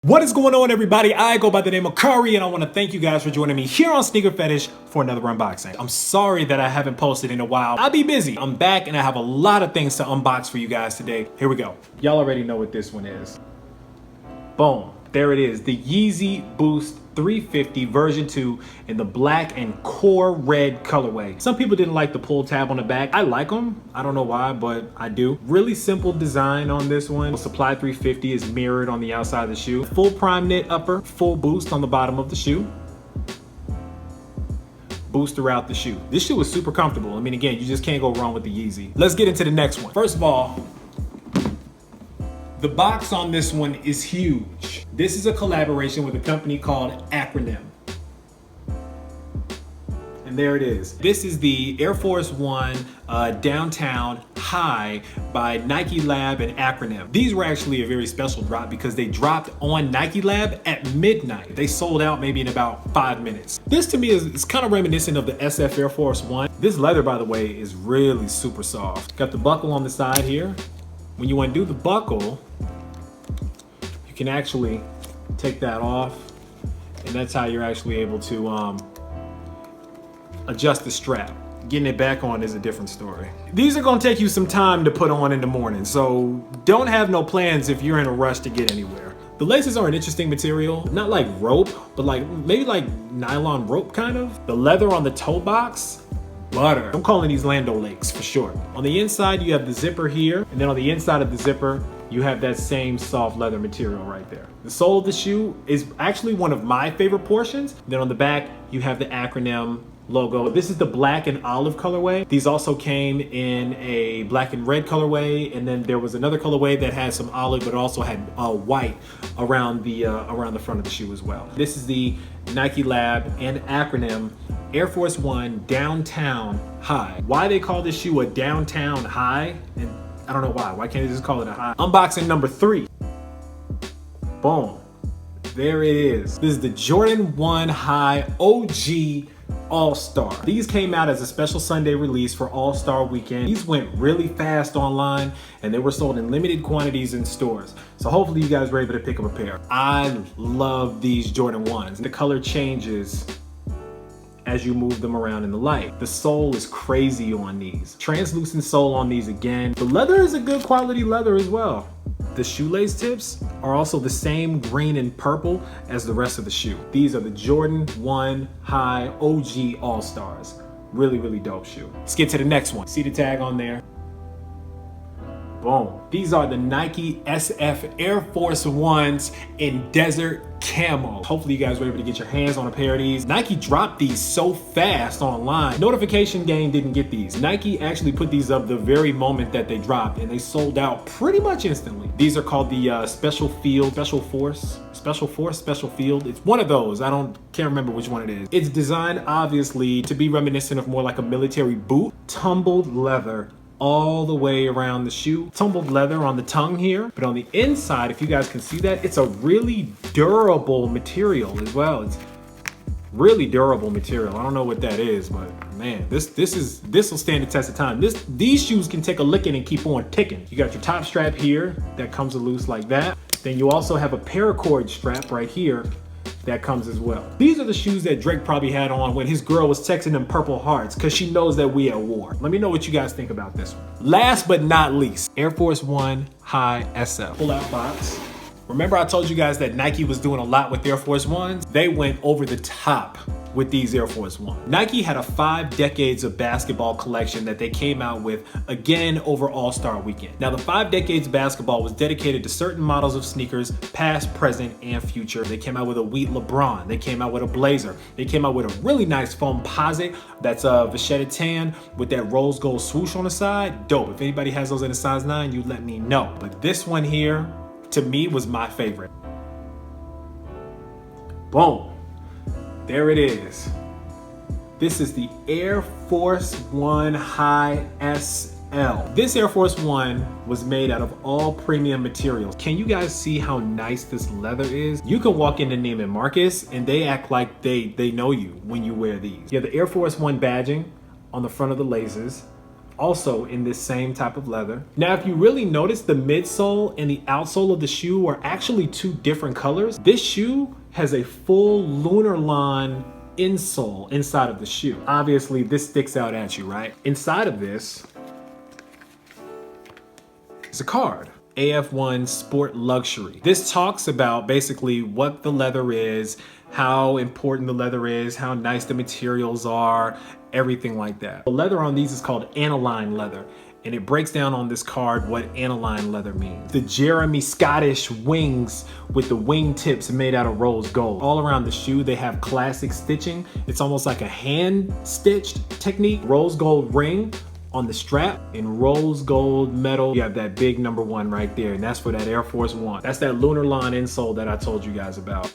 What is going on, everybody? I go by the name of Kari, and I want to thank you guys for joining me here on Sneaker Fetish for another unboxing. I'm sorry that I haven't posted in a while. I'll be busy. I'm back and I have a lot of things to unbox for you guys today. Here we go. Y'all already know what this one is. Boom. There it is. The Yeezy Boost 350 version 2 in the black and core red colorway. Some people didn't like the pull tab on the back. I like them. I don't know why, but I do. Really simple design on this one. Supply 350 is mirrored on the outside of the shoe. Full prime knit upper, full boost on the bottom of the shoe. Boost throughout the shoe. This shoe is super comfortable. I mean, again, you just can't go wrong with the Yeezy. Let's get into the next one. First of all, the box on this one is huge. This is a collaboration with a company called Acronym. And there it is. This is the Air Force One Downtown High by Nike Lab and Acronym. These were actually a very special drop because they dropped on Nike Lab at midnight. They sold out maybe in about 5 minutes. This to me is kind of reminiscent of the SF Air Force One. This leather, by the way, is really super soft. Got the buckle on the side here. When you undo the buckle, you can actually take that off, and that's how you're actually able to adjust the strap. Getting it back on is a different story. These are gonna take you some time to put on in the morning, so don't have no plans if you're in a rush to get anywhere. The laces are an interesting material, not like rope, but like maybe like nylon rope kind of. The leather on the toe box, butter. I'm calling these Lando Lakes for short. On the inside, you have the zipper here, and then on the inside of the zipper, you have that same soft leather material right there. The sole of the shoe is actually one of my favorite portions. Then on the back, you have the Acronym logo. This is the black and olive colorway. These also came in a black and red colorway, and then there was another colorway that had some olive, but also had white around the front of the shoe as well. This is the Nike Lab and Acronym Air Force One Downtown High. Why they call this shoe a Downtown High? And I don't know why. Why can't they just call it a high? Unboxing number 3. Boom. There it is. This is the Jordan 1 High OG All-Star. These came out as a special Sunday release for All-Star Weekend. These went really fast online, and they were sold in limited quantities in stores. So hopefully you guys were able to pick up a pair. I love these Jordan 1s. The color changes as you move them around in the light. The sole is crazy on these. Translucent sole on these again. The leather is a good quality leather as well. The shoelace tips are also the same green and purple as the rest of the shoe. These are the Jordan 1 High OG All-Stars. Really, really dope shoe. Let's get to the next one. See the tag on there? Boom. These are the Nike SF Air Force Ones in desert camo. Hopefully you guys were able to get your hands on a pair of these. Nike dropped these so fast online. Notification Gang didn't get these. Nike actually put these up the very moment that they dropped, and they sold out pretty much instantly. These are called the Special Field, Special Force, Special Field. It's one of those. Can't remember which one it is. It's designed obviously to be reminiscent of more like a military boot. Tumbled leather all the way around the shoe. Tumbled leather on the tongue here, but on the inside, if you guys can see that, it's a really durable material as well. It's really durable material. I don't know what that is, but man, this will stand the test of time. These shoes can take a licking and keep on ticking. You got your top strap here that comes loose like that. Then you also have a paracord strap right here that comes as well. These are the shoes that Drake probably had on when his girl was texting him purple hearts because she knows that we at war. Let me know what you guys think about this one. Last but not least, Air Force One High SF. Pull out box. Remember I told you guys that Nike was doing a lot with Air Force Ones? They went over the top with these Air Force One. Nike had a 5 decades of basketball collection that they came out with again over All-Star Weekend. Now the 5 decades of basketball was dedicated to certain models of sneakers, past, present, and future. They came out with a wheat LeBron. They came out with a blazer. They came out with a really nice foam posit that's a vachetta tan with that rose gold swoosh on the side. Dope. If anybody has those in a size 9, you let me know. But this one here, to me, was my favorite. Boom. There it is. This is the Air Force One High SL. This Air Force One was made out of all premium materials. Can you guys see how nice this leather is? You can walk into Neiman Marcus and they act like they know you when you wear these. You have the Air Force One badging on the front of the laces. also in this same type of leather. Now, if you really notice, the midsole and the outsole of the shoe are actually two different colors. This shoe has a full lunar line insole inside of the shoe. Obviously, this sticks out at you, right? Inside of this is a card. AF1 Sport Luxury. This talks about basically what the leather is, how important the leather is, how nice the materials are, everything like that. The leather on these is called aniline leather, and it breaks down on this card what aniline leather means. The Jeremy Scottish wings with the wing tips made out of rose gold. All around the shoe, they have classic stitching. It's almost like a hand stitched technique. Rose gold ring on the strap in rose gold metal. You have that big number 1 right there, and that's for that Air Force One. That's that lunar line insole that I told you guys about.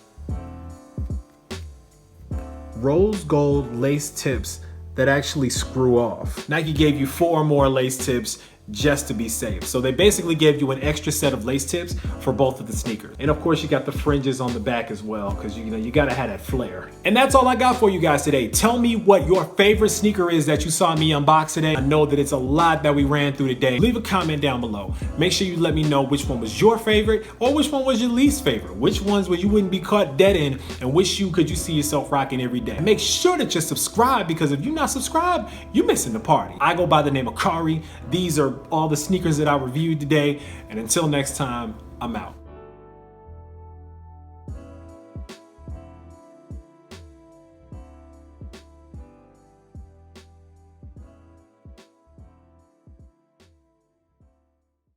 Rose gold lace tips that actually screw off. Nike gave you 4 more lace tips just to be safe. So they basically gave you an extra set of lace tips for both of the sneakers. And of course you got the fringes on the back as well, because you gotta have that flair. And that's all I got for you guys today. Tell me what your favorite sneaker is that you saw me unbox today. I know that it's a lot that we ran through today. Leave a comment down below. Make sure you let me know which one was your favorite or which one was your least favorite. Which ones where you wouldn't be caught dead in, and which shoe could you see yourself rocking every day. And make sure that you're subscribed, because if you're not subscribed, you're missing the party. I go by the name of Kari. These are all the sneakers that I reviewed today, and until next time, I'm out.